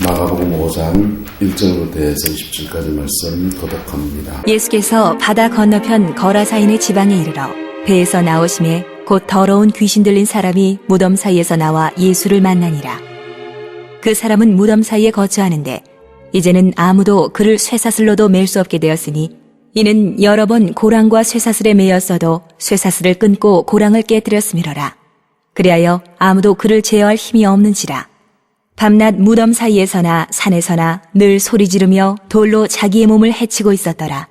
마가복음 5장 1절부터 해서 20절까지 말씀 교독합니다. 예수께서 바다 건너편 거라사인의 지방에 이르러 배에서 나오심에 곧 더러운 귀신 들린 사람이 무덤 사이에서 나와 예수를 만나니라. 그 사람은 무덤 사이에 거처하는데 이제는 아무도 그를 쇠사슬로도 맬 수 없게 되었으니 이는 여러 번 고랑과 쇠사슬에 매였어도 쇠사슬을 끊고 고랑을 깨뜨렸음이로라. 그리하여 아무도 그를 제어할 힘이 없는지라. 밤낮 무덤 사이에서나 산에서나 늘 소리 지르며 돌로 자기의 몸을 해치고 있었더라.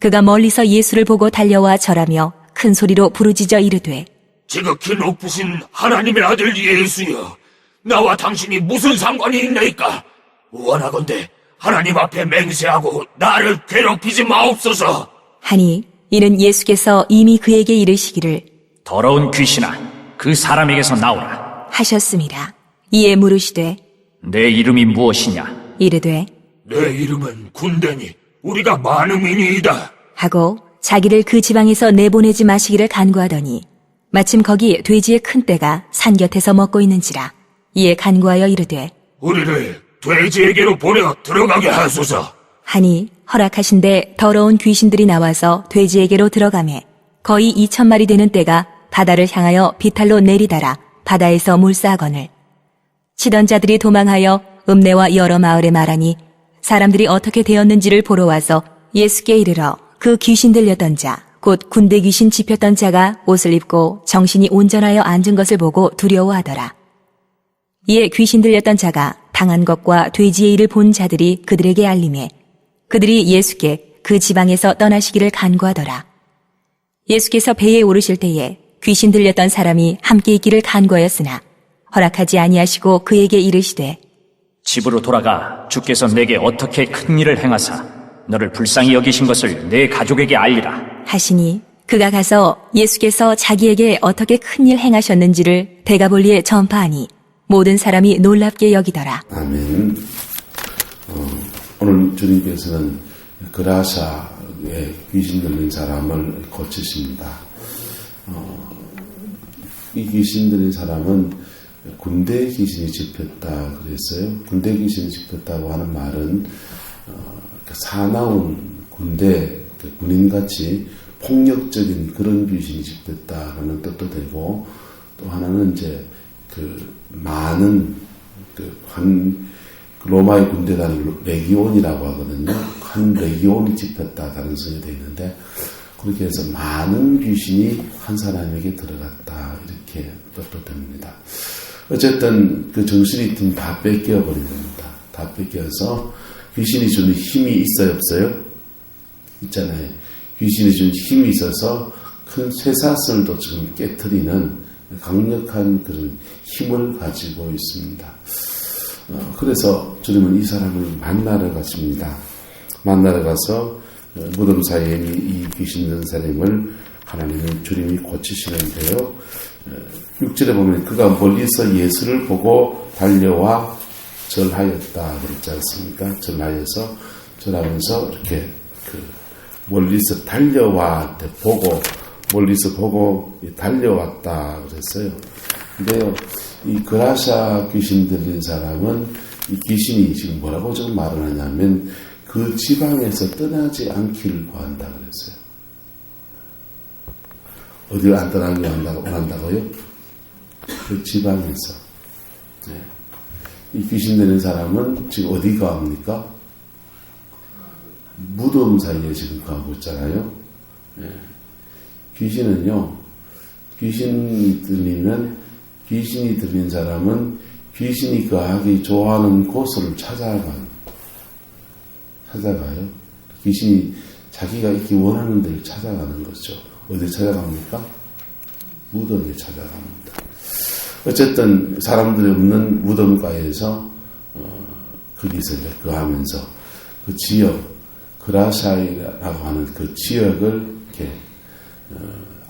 그가 멀리서 예수를 보고 달려와 절하며 큰 소리로 부르짖어 이르되 지극히 높으신 하나님의 아들 예수여, 나와 당신이 무슨 상관이 있나이까? 원하건대 하나님 앞에 맹세하고 나를 괴롭히지 마옵소서. 하니 이는 예수께서 이미 그에게 이르시기를 더러운 귀신아, 그 사람에게서 나오라 하셨습니다. 이에 물으시되 내 이름이 무엇이냐? 이르되 내 이름은 군대니 우리가 많음이니이다 하고 자기를 그 지방에서 내보내지 마시기를 간구하더니 마침 거기 돼지의 큰 떼가 산 곁에서 먹고 있는지라. 이에 간구하여 이르되 우리를 돼지에게로 보내 들어가게 하소서. 하니 허락하신데 더러운 귀신들이 나와서 돼지에게로 들어가매 거의 2,000마리 되는 떼가 바다를 향하여 비탈로 내리다라 바다에서 물싸거늘. 치던 자들이 도망하여 읍내와 여러 마을에 말하니 사람들이 어떻게 되었는지를 보러 와서 예수께 이르러 그 귀신 들렸던 자, 곧 군대 귀신 집혔던 자가 옷을 입고 정신이 온전하여 앉은 것을 보고 두려워하더라. 이에 귀신 들렸던 자가 당한 것과 돼지의 일을 본 자들이 그들에게 알림해 그들이 예수께 그 지방에서 떠나시기를 간구하더라. 예수께서 배에 오르실 때에 귀신 들렸던 사람이 함께 있기를 간구하였으나 허락하지 아니하시고 그에게 이르시되 집으로 돌아가 주께서 내게 어떻게 큰 일을 행하사 너를 불쌍히 여기신 것을 내 가족에게 알리라 하시니 그가 가서 예수께서 자기에게 어떻게 큰 일 행하셨는지를 데가볼리에 전파하니 모든 사람이 놀랍게 여기더라. 아멘. 오늘 주님께서는 그라사의 귀신 들린 사람을 고치십니다. 이 귀신 들린 사람은 군대 귀신이 집혔다 그랬어요. 군대 귀신이 집혔다고 하는 말은 사나운 군대, 군인같이 폭력적인 그런 귀신이 집혔다라는 뜻도 되고, 또 하나는 이제 많은 한 로마의 군대단을 레기온이라고 하거든요. 한 레기온이 집혔다 가능성이 되어 있는데, 그렇게 해서 많은 귀신이 한 사람에게 들어갔다 이렇게 뜻도 됩니다. 어쨌든 그 정신이 다 뺏겨 버린 겁니다. 다 뺏겨서 귀신이 주는 힘이 있어요, 없어요? 있잖아요. 귀신이 주는 힘이 있어서 큰 쇠사슬도 지금 깨트리는 강력한 그런 힘을 가지고 있습니다. 그래서 주님은 이 사람을 만나러 가십니다. 만나러 가서 무덤 사이에 이 귀신 든 사람을 하나님은 주님이 고치시는데요. 6절에 보면 그가 멀리서 예수를 보고 달려와 절하였다 그랬지 않습니까? 절하면서 이렇게 멀리서 달려와 보고 멀리서 보고 달려왔다 그랬어요. 근데요, 이 그라사 귀신 들린 사람은 이 귀신이 지금 뭐라고 지금 말을 하냐면 그 지방에서 떠나지 않기를 구한다 그랬어요. 어디를 안 떠나기 원한다고요? 그 지방에서. 네. 이 귀신 들린 사람은 지금 어디 가합니까? 무덤 사이에 지금 가고 있잖아요. 네. 귀신은요, 귀신이 들린 사람은 귀신이 거하기 좋아하는 곳을 찾아가요. 귀신이 자기가 있기 원하는 데를 찾아가는 거죠. 어디 찾아갑니까? 무덤에 찾아갑니다. 어쨌든 사람들이 없는 무덤가에서 거기서 이제 거하면서 그 지역, 그라사이라고 하는 그 지역을 이렇게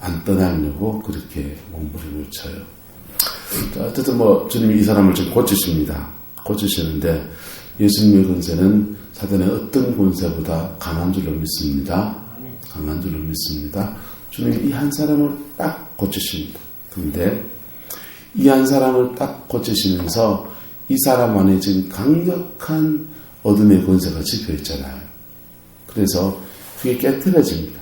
안 떠나려고 그렇게 몸부림을 쳐요. 어쨌든 주님이 이 사람을 지금 고치시는데 예수님의 권세는 사단의 어떤 권세보다 강한 줄로 믿습니다. 주님이 이 한 사람을 딱 고치십니다. 그런데 이 한 사람을 딱 고치시면서 이 사람 안에 지금 강력한 어둠의 권세가 집혀 있잖아요. 그래서 그게 깨트려집니다.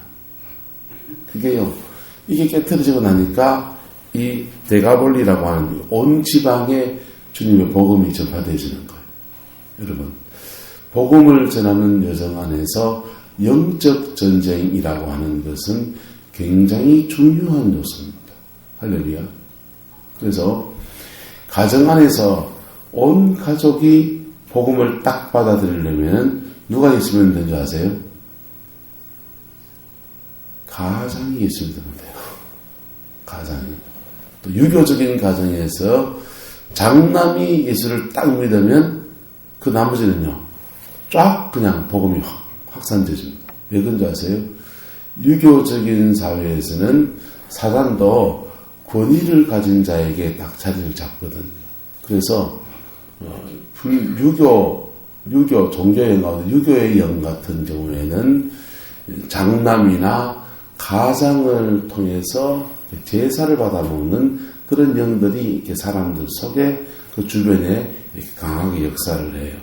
이게 깨트려지고 나니까 이 데가볼리라고 하는 온 지방에 주님의 복음이 전파되어지는 거예요. 여러분, 복음을 전하는 여정 안에서 영적 전쟁이라고 하는 것은 굉장히 중요한 요소입니다. 할렐루야. 그래서 가정 안에서 온 가족이 복음을 딱 받아들이려면 누가 있으면 되는지 아세요? 가장이 있으면 돼요. 가장이. 또 유교적인 가정에서 장남이 예수를 딱 믿으면 그 나머지는요, 쫙 그냥 복음이 확산되집니다. 왜 그런지 아세요? 유교적인 사회에서는 사단도 권위를 가진 자에게 딱 자리를 잡거든요. 그래서 유교 종교의 가운데 유교의 영 같은 경우에는 장남이나 가장을 통해서 제사를 받아먹는 그런 영들이 이렇게 사람들 속에 그 주변에 이렇게 강하게 역사를 해요.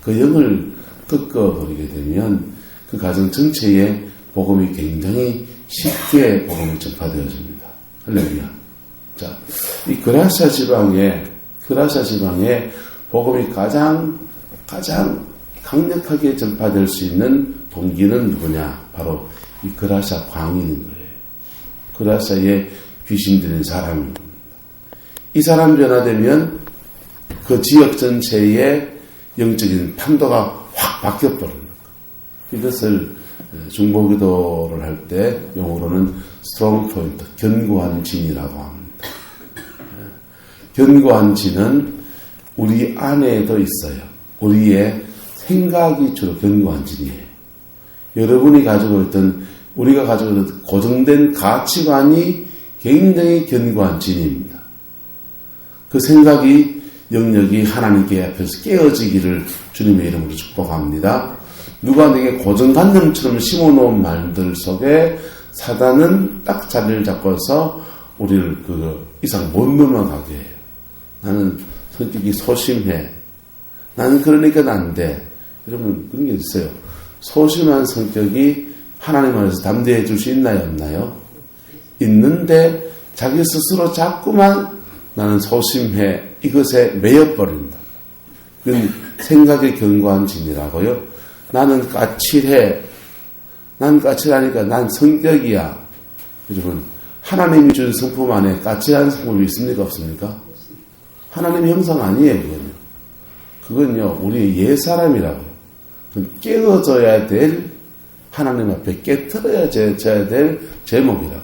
그 영을 꺾어버리게 되면 그 가정 전체에 복음이 굉장히 쉽게 복음이 전파되어집니다. 할렐루야. 자, 이 그라시아 지방에 복음이 가장 강력하게 전파될 수 있는 동기는 누구냐? 바로 이 그라시아 광인인 거예요. 그라시아에 귀신 들린 사람입니다. 이 사람 변화되면 그 지역 전체의 영적인 판도가 확 바뀌어버리는 거예요. 이것을 중보기도를 할 때 용어로는 스트롱 포인트, 견고한 진이라고 합니다. 견고한 진은 우리 안에도 있어요. 우리의 생각이 주로 견고한 진이에요. 여러분이 가지고 있던, 우리가 가지고 있던 고정된 가치관이 굉장히 견고한 진입니다. 그 생각이, 영역이 하나님께 앞에서 깨어지기를 주님의 이름으로 축복합니다. 누가 내게 고정관념처럼 심어놓은 말들 속에 사단은 딱 자리를 잡고서 우리를 그 이상 못 넘어가게 해요. 나는 성격이 소심해. 나는 그러니까 안 돼. 여러분, 그런 게 있어요. 소심한 성격이 하나님 안에서 담대해 줄 수 있나요, 없나요? 있는데 자기 스스로 자꾸만 나는 소심해. 이것에 매여버린다. 그건 생각의 견고한 진이라고요. 나는 까칠해. 난 까칠하니까 난 성격이야. 여러분, 하나님이 준 성품 안에 까칠한 성품이 있습니까, 없습니까? 하나님 형상 아니에요, 그건요, 우리의 옛사람이라고요. 깨어져야 될, 하나님 앞에 깨트려져야 될 제목이라고.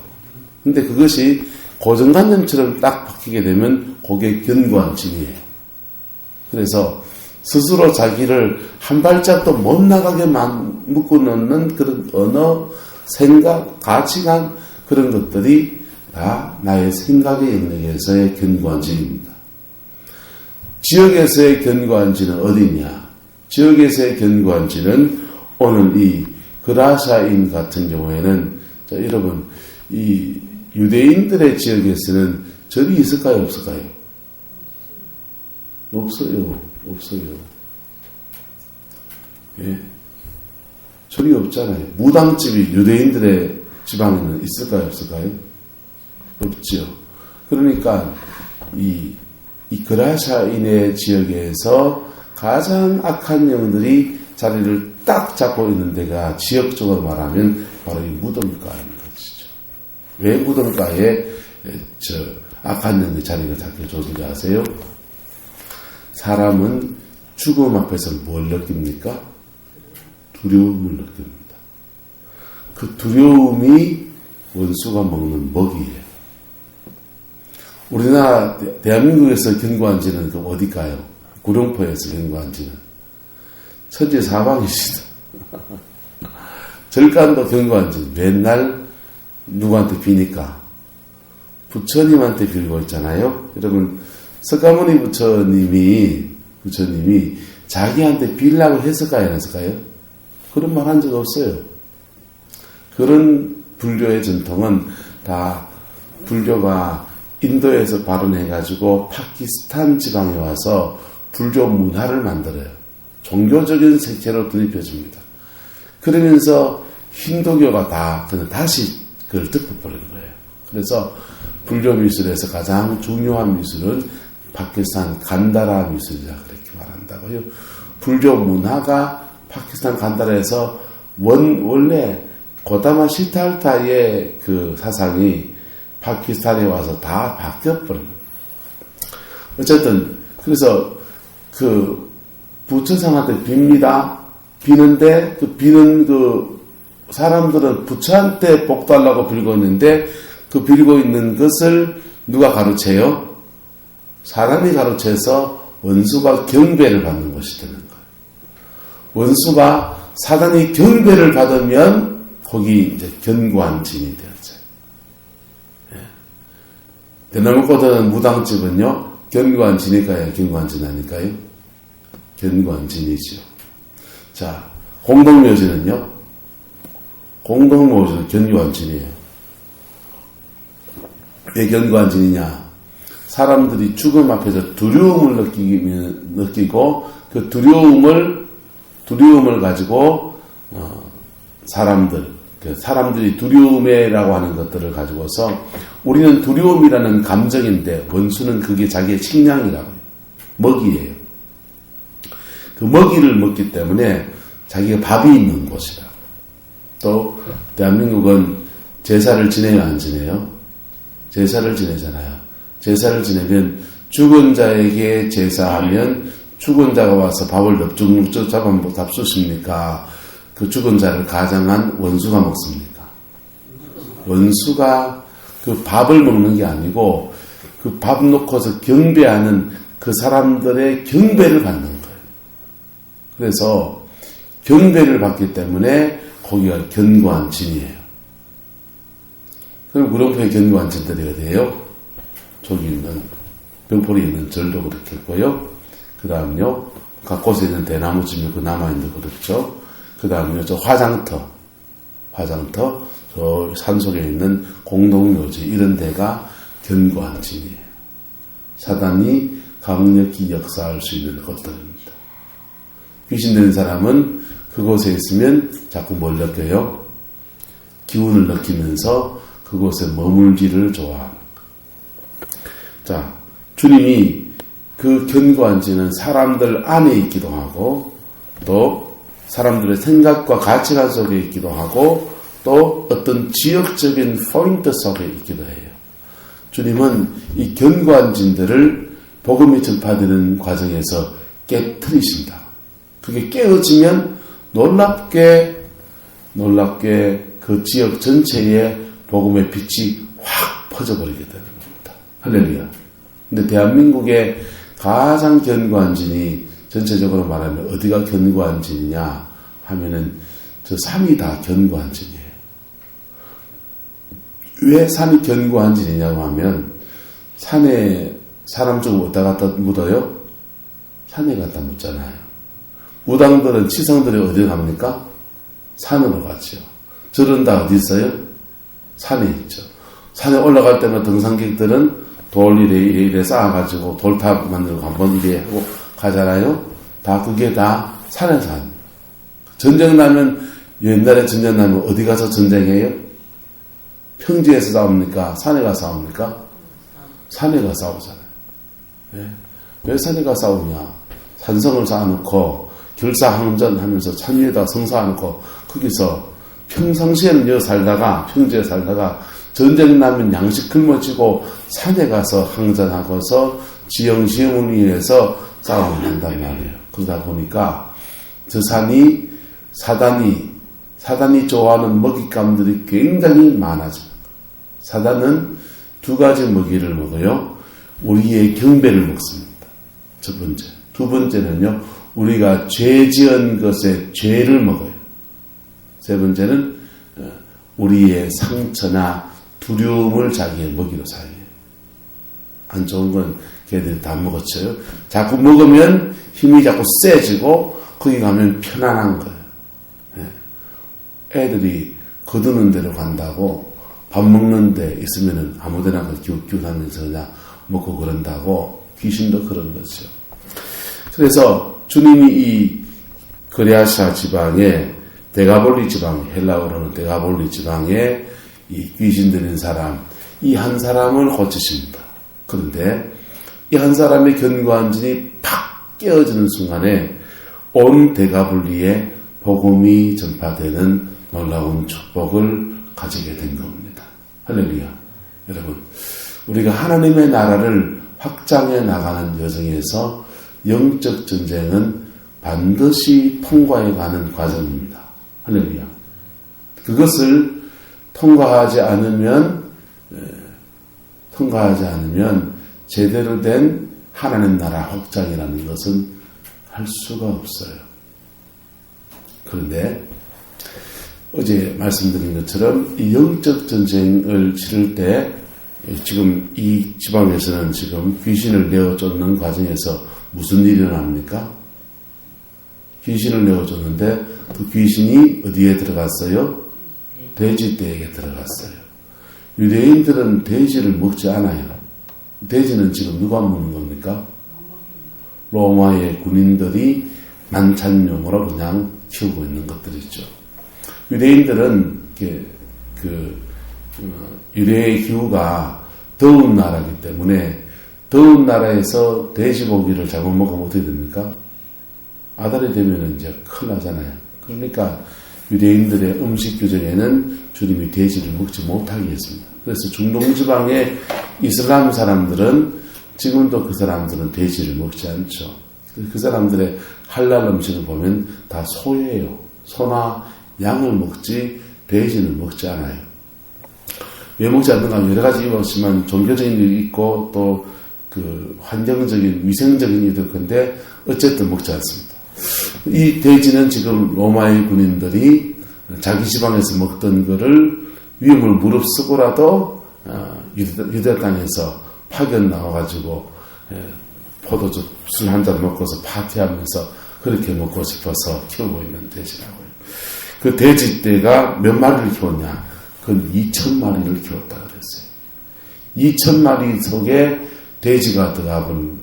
근데 그것이 고정관념처럼 딱 바뀌게 되면 그게 견고한 진이에요. 그래서 스스로 자기를 한 발짝도 못 나가게 묶어 놓는 그런 언어, 생각, 가치관, 그런 것들이 다 나의 생각의 영역에서의 견고한 진입니다. 지역에서의 견고한 진은 어디냐? 지역에서의 견고한 진은 오늘 이 그라사인 같은 경우에는, 자, 여러분, 이 유대인들의 지역에서는 절이 있을까요, 없을까요? 없어요. 예. 절이 없잖아요. 무당집이 유대인들의 지방에는 있을까요, 없을까요? 없죠. 그러니까 이 그라사인의 지역에서 가장 악한 영들이 자리를 딱 잡고 있는 데가 지역적으로 말하면 바로 이 무덤가인 것이죠. 왜 무덤가에 악한 영의 자리가 잡혀 줬는지 아세요? 사람은 죽음 앞에서 뭘 느낍니까? 두려움을 느낍니다. 그 두려움이 원수가 먹는 먹이에요. 우리나라 대한민국에서 견고한 지는 그 어디일까요? 구룡포에서 견고한 지는 천지사방이시다. 절간도 견고한 지 맨날 누구한테 비니까 부처님한테 빌고 있잖아요. 여러분, 석가모니 부처님이 자기한테 빌라고 했을까요, 안 했을까요? 그런 말 한 적 없어요. 그런 불교의 전통은 다 불교가 인도에서 발원해가지고 파키스탄 지방에 와서 불교 문화를 만들어요. 종교적인 색채로 드립혀줍니다. 그러면서 힌두교가 다 그냥 다시 그걸 덮어버리는 거예요. 그래서 불교 미술에서 가장 중요한 미술은 파키스탄 간다라 미술이라 그렇게 말한다고요. 불교 문화가 파키스탄 간다라에서 원래 고다마 시탈타의 그 사상이 파키스탄에 와서 다 바뀌어버린 겁니다. 어쨌든 그래서 그 부처상한테 빕니다. 비는데 그 비는 그 사람들은 부처한테 복 달라고 빌고 있는데 그 빌고 있는 것을 누가 가르쳐요? 사람이 가르쳐서 원수가 경배를 받는 것이 되는 거예요. 원수가 사단이 경배를 받으면 거기 이제 견고한 진이 되었죠. 예. 대나무꽃은 무당집은요, 견고한 진일까요? 견고한 진 아닐까요? 견고한 진이죠. 자, 공동묘지는요? 공동묘지는 견고한 진이에요. 왜 견고한 진이냐? 사람들이 죽음 앞에서 두려움을 느끼고 그 두려움을 가지고 사람들이 두려움이라고 하는 것들을 가지고서 우리는 두려움이라는 감정인데 원수는 그게 자기의 식량이라고 해요. 먹이에요. 그 먹이를 먹기 때문에 자기가 밥이 있는 곳이라고. 또 대한민국은 제사를 지내요, 안 지내요? 제사를 지내잖아요. 제사를 지내면 죽은 자에게 제사하면 죽은 자가 와서 밥을 넙죽넙죽 잡아먹고 잡수십니까? 그 죽은 자를 가장한 원수가 먹습니까? 원수가 그 밥을 먹는 게 아니고 그 밥 놓고서 경배하는 그 사람들의 경배를 받는 거예요. 그래서 경배를 받기 때문에 거기가 견고한 진이에요. 그럼 구룡포에 견고한 진들이 어디예요? 저기 있는 병포리에 있는 절도 그렇겠고요. 그 다음요, 각곳에 있는 대나무집이 그 남아있는 거 그렇죠. 그 다음요, 저 화장터, 저 산속에 있는 공동묘지, 이런 데가 견고한 진이에요. 사단이 강력히 역사할 수 있는 것들입니다. 귀신 된 사람은 그곳에 있으면 자꾸 뭘 느껴요? 기운을 느끼면서 그곳에 머물기를 좋아합니다. 자, 주님이 그 견고한 진은 사람들 안에 있기도 하고 또 사람들의 생각과 가치관 속에 있기도 하고 또 어떤 지역적인 포인트 속에 있기도 해요. 주님은 이 견고한 진들을 복음이 전파되는 과정에서 깨트리신다. 그게 깨어지면 놀랍게 그 지역 전체에 복음의 빛이 확 퍼져버리게 되는 겁니다. 할렐루야. 근데 대한민국의 가장 견고한 진이 전체적으로 말하면 어디가 견고한 진이냐 하면은 저 산이 다 견고한 진이에요. 왜 산이 견고한 진이냐고 하면 산에 사람 좀 어디다 갖다 묻어요? 산에 갖다 묻잖아요. 무당들은 치성들이 어디에 갑니까? 산으로 가죠. 절은 다 어디 있어요? 산에 있죠. 산에 올라갈 때마다 등산객들은 돌 이래 쌓아가지고 돌탑 만들고 한번 이래 하고 가잖아요. 다 그게 다 산에서 합니다. 전쟁 나면 옛날에 전쟁 나면 어디 가서 전쟁해요? 평지에서 싸웁니까? 산에 가서 싸웁니까? 산에 가서 싸우잖아요. 네? 왜 산에 가서 싸우냐? 산성을 쌓아놓고 결사항전 하면서 산 위에다 성 쌓아놓고 거기서 평상시에는 살다가 평지에 살다가 전쟁 나면 양식 굶어지고 산에 가서 항전하고서 지형시험을 위해서 싸움을 한단 말이에요. 그러다 보니까 저 산이 사단이 좋아하는 먹잇감들이 굉장히 많아져요. 사단은 두 가지 먹이를 먹어요. 우리의 경배를 먹습니다. 첫 번째. 두 번째는요, 우리가 죄 지은 것에 죄를 먹어요. 세 번째는 우리의 상처나 두려움을 자기의 먹이로 사용해요. 안 좋은 건 걔들이 다 먹었어요. 자꾸 먹으면 힘이 자꾸 세지고 거기 가면 편안한 거예요. 애들이 거두는 데로 간다고 밥 먹는 데 있으면은 아무데나 기웃기웃하면서 그냥 먹고 그런다고 귀신도 그런 거죠. 그래서 주님이 이 그리아사 지방에 데가볼리 지방, 헬라어로는 데가볼리 지방에 이 귀신 들린 사람, 이 한 사람을 고치십니다. 그런데 이 한 사람의 견고한 진이 팍 깨어지는 순간에 온 데가볼리에 복음이 전파되는 놀라운 축복을 가지게 된 겁니다. 할렐루야. 여러분, 우리가 하나님의 나라를 확장해 나가는 여정에서 영적 전쟁은 반드시 통과해 가는 과정입니다. 할렐루야. 그것을 통과하지 않으면 제대로 된 하나님 나라 확장이라는 것은 할 수가 없어요. 그런데 어제 말씀드린 것처럼 이 영적 전쟁을 치를 때 지금 이 지방에서는 지금 귀신을 내어 쫓는 과정에서 무슨 일이 일어납니까? 귀신을 내어 쫓는데 그 귀신이 어디에 들어갔어요? 돼지떼에게 들어갔어요. 유대인들은 돼지를 먹지 않아요. 돼지는 지금 누가 먹는 겁니까? 로마의 군인들이 만찬용으로 그냥 키우고 있는 것들이죠. 유대인들은 유대의 기후가 더운 나라이기 때문에 더운 나라에서 돼지고기를 잘못 먹으면 어떻게 됩니까? 아달이 되면 이제 큰일 나잖아요. 그러니까 유대인들의 음식 규정에는 주님이 돼지를 먹지 못하게 했습니다. 그래서 중동 지방의 이슬람 사람들은 지금도 그 사람들은 돼지를 먹지 않죠. 그 사람들의 할랄 음식을 보면 다 소예요. 소나 양을 먹지 돼지는 먹지 않아요. 왜 먹지 않는가 하면 여러 가지 이유가 있지만 종교적인 이유 있고 또 그 환경적인 위생적인 이유도 있는데 어쨌든 먹지 않습니다. 이 돼지는 지금 로마의 군인들이 자기 지방에서 먹던 거를 위험을 무릅쓰고라도 유대 땅에서 파견 나와가지고 포도주 술 한 잔 먹고서 파티하면서 그렇게 먹고 싶어서 키우고 있는 돼지라고요. 그 돼지떼가 몇 마리를 키웠냐? 그건 2,000마리를 키웠다고 그랬어요. 2,000마리 속에 돼지가 들어가면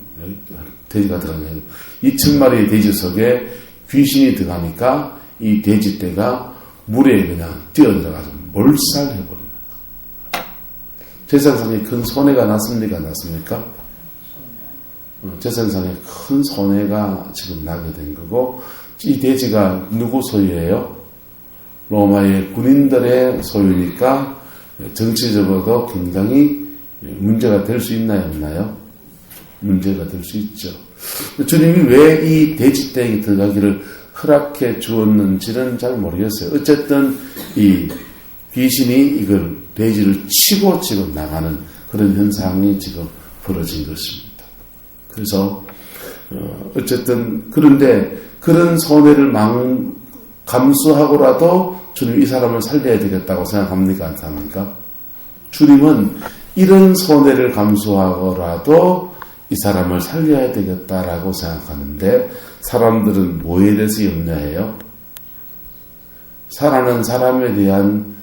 2,000마리의 돼지 속에 귀신이 들어가니까 이 돼지떼가 물에 그냥 뛰어들어가서 몰살해버립니다. 제사상에 큰 손해가 났습니까? 났습니까? 제사상에 큰 손해가 지금 나게 된 거고, 이 돼지가 누구 소유예요? 로마의 군인들의 소유니까 정치적으로도 굉장히 문제가 될 수 있나요? 없나요? 문제가 될 수 있죠. 주님이 왜 이 돼지떼에게 들어가기를 허락해 주었는지는 잘 모르겠어요. 어쨌든 이 귀신이 이걸 돼지를 치고 지금 나가는 그런 현상이 지금 벌어진 것입니다. 그래서 어쨌든 그런데 그런 손해를 감수하고라도 주님 이 사람을 살려야 되겠다고 생각합니까? 안 생각합니까? 주님은 이런 손해를 감수하고라도 이 사람을 살려야 되겠다라고 생각하는데 사람들은 뭐에 대해서 염려해요? 살아난 사람에 대한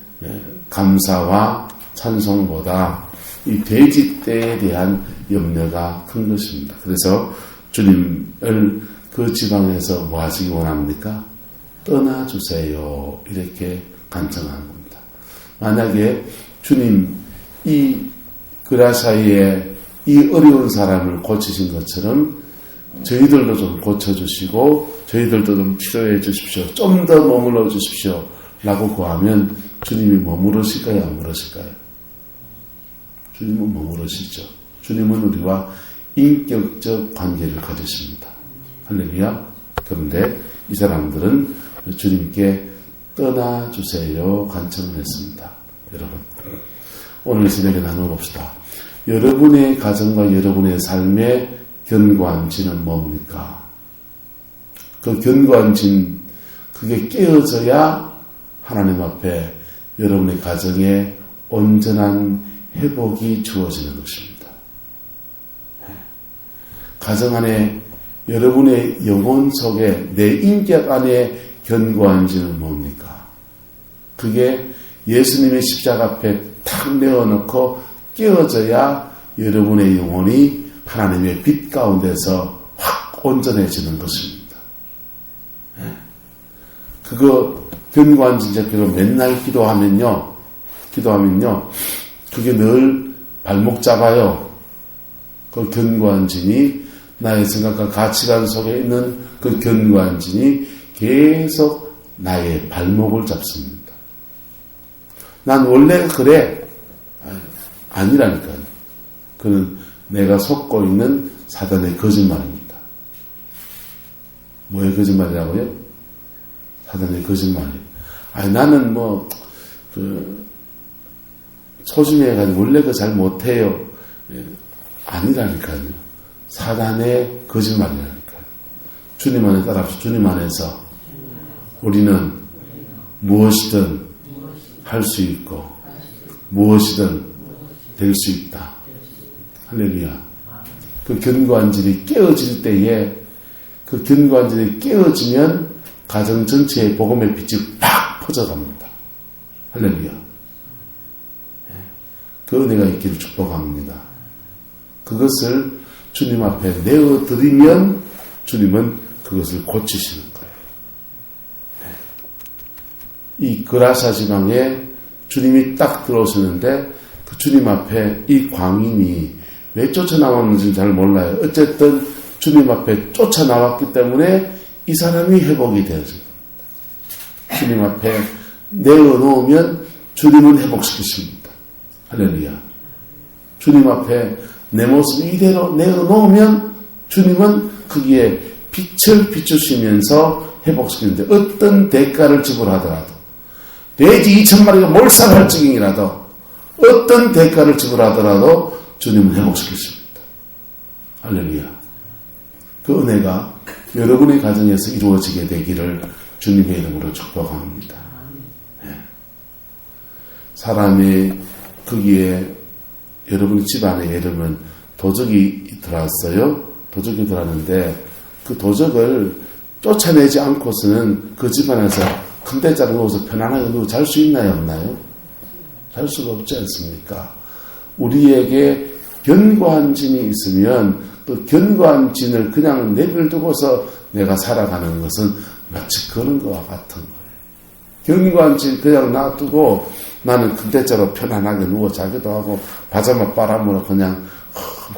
감사와 찬송보다 이 돼지떼에 대한 염려가 큰 것입니다. 그래서 주님을 그 지방에서 뭐 하시기 원합니까? 떠나주세요. 이렇게 간청하는 겁니다. 만약에 주님 이 그라사이에 이 어려운 사람을 고치신 것처럼 저희들도 좀 고쳐주시고 저희들도 좀 치료해 주십시오. 좀 더 머물러 주십시오. 라고 구하면 주님이 머무르실까요? 안 머무르실까요? 주님은 머무르시죠. 주님은 우리와 인격적 관계를 가지십니다. 할렐루야. 그런데 이 사람들은 주님께 떠나주세요 간청을 했습니다. 여러분, 오늘 새벽에 나눠봅시다. 여러분의 가정과 여러분의 삶의 견고한 진은 뭡니까? 그 견고한 진, 그게 깨어져야 하나님 앞에 여러분의 가정에 온전한 회복이 주어지는 것입니다. 가정 안에 여러분의 영혼 속에 내 인격 안에 견고한 진은 뭡니까? 그게 예수님의 십자가 앞에 탁 내어놓고 깨어져야 여러분의 영혼이 하나님의 빛 가운데서 확 온전해지는 것입니다. 그거 견고한 진짜기로 맨날 기도하면요, 그게 늘 발목 잡아요. 그 견고한 진이, 나의 생각과 가치관 속에 있는 그 견고한 진이 계속 나의 발목을 잡습니다. 난 원래 그래. 아니라니까요. 그는 내가 속고 있는 사단의 거짓말입니다. 뭐의 거짓말이라고요? 사단의 거짓말이에요. 나는 소심해가지고 원래 잘 못해요. 아니라니까요. 사단의 거짓말이라니까요. 주님 안에 따라서 주님 안에서 우리는 무엇이든 할 수 있고 무엇이든 될 수 있다. 할렐루야. 그 견고한 질이 깨어질 때에, 그 견고한 질이 깨어지면 가정 전체에 복음의 빛이 팍 퍼져갑니다. 할렐루야. 그 은혜가 있기를 축복합니다. 그것을 주님 앞에 내어드리면 주님은 그것을 고치시는 거예요. 이 그라사 지방에 주님이 딱 들어오시는데 그 주님 앞에 이 광인이 왜 쫓아나왔는지 잘 몰라요. 어쨌든 주님 앞에 쫓아나왔기 때문에 이 사람이 회복이 되어집니다. 주님 앞에 내어놓으면 주님은 회복시키십니다. 할렐루야. 주님 앞에 내 모습 이대로 내어놓으면 주님은 거기에 빛을 비추시면서 회복시키는데, 어떤 대가를 지불하더라도, 돼지 2,000마리가 몰살할 지경이라도, 어떤 대가를 지불하더라도 주님은 회복시키십니다. 할렐루야. 그 은혜가 여러분의 가정에서 이루어지게 되기를 주님의 이름으로 축복합니다. 사람이 거기에, 여러분의 집안에 예를 들면 도적이 들어왔어요. 도적이 들어왔는데 그 도적을 쫓아내지 않고서는 그 집안에서 큰 대자를 누워서 편안하게 누워 잘 수 있나요, 없나요? 잘 수가 없지 않습니까? 우리에게 견고한 진이 있으면 또 견고한 진을 그냥 내버려두고서 내가 살아가는 것은 마치 그런 것과 같은 거예요. 견고한 진 그냥 놔두고 나는 큰 대자로 편안하게 누워 자기도 하고 바자마 바람으로 그냥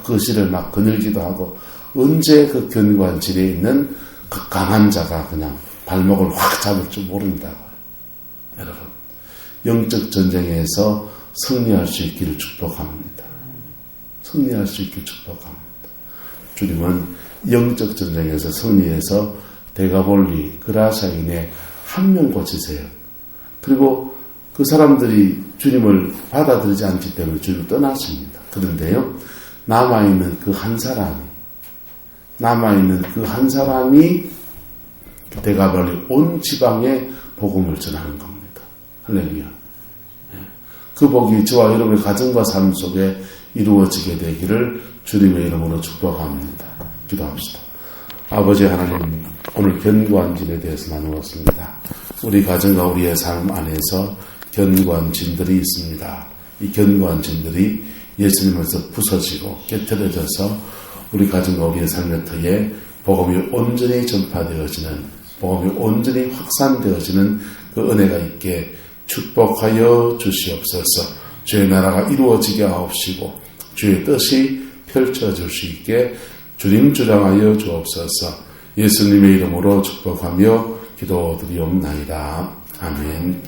거실을 막 거닐기도 하고, 언제 그 견고한 진에 있는 그 강한 자가 그냥 발목을 확 잡을 줄 모른다고요. 여러분, 영적 전쟁에서 승리할 수 있기를 축복합니다. 승리할 수 있기를 축복합니다. 주님은 영적 전쟁에서 승리해서 데가볼리 그라사인의 한 명 고치세요. 그리고 그 사람들이 주님을 받아들이지 않기 때문에 주님을 떠났습니다. 그런데요, 남아있는 그 한 사람이 데가볼리 온 지방에 복음을 전하는 겁니다. 할렐루야. 그 복이 저와 여러분의 가정과 삶 속에 이루어지게 되기를 주님의 이름으로 축복합니다. 기도합시다. 아버지 하나님, 오늘 견고한 진에 대해서 나누었습니다. 우리 가정과 우리의 삶 안에서 견고한 진들이 있습니다. 이 견고한 진들이 예수님에서 부서지고 깨트려져서 우리 가정과 우리의 삶의 터에 복음이 온전히 전파되어지는, 복음이 온전히 확산되어지는 그 은혜가 있게 축복하여 주시옵소서. 주의 나라가 이루어지게 하옵시고 주의 뜻이 펼쳐질 수 있게 주님 주장하여 주옵소서. 예수님의 이름으로 축복하며 기도드리옵나이다. 아멘.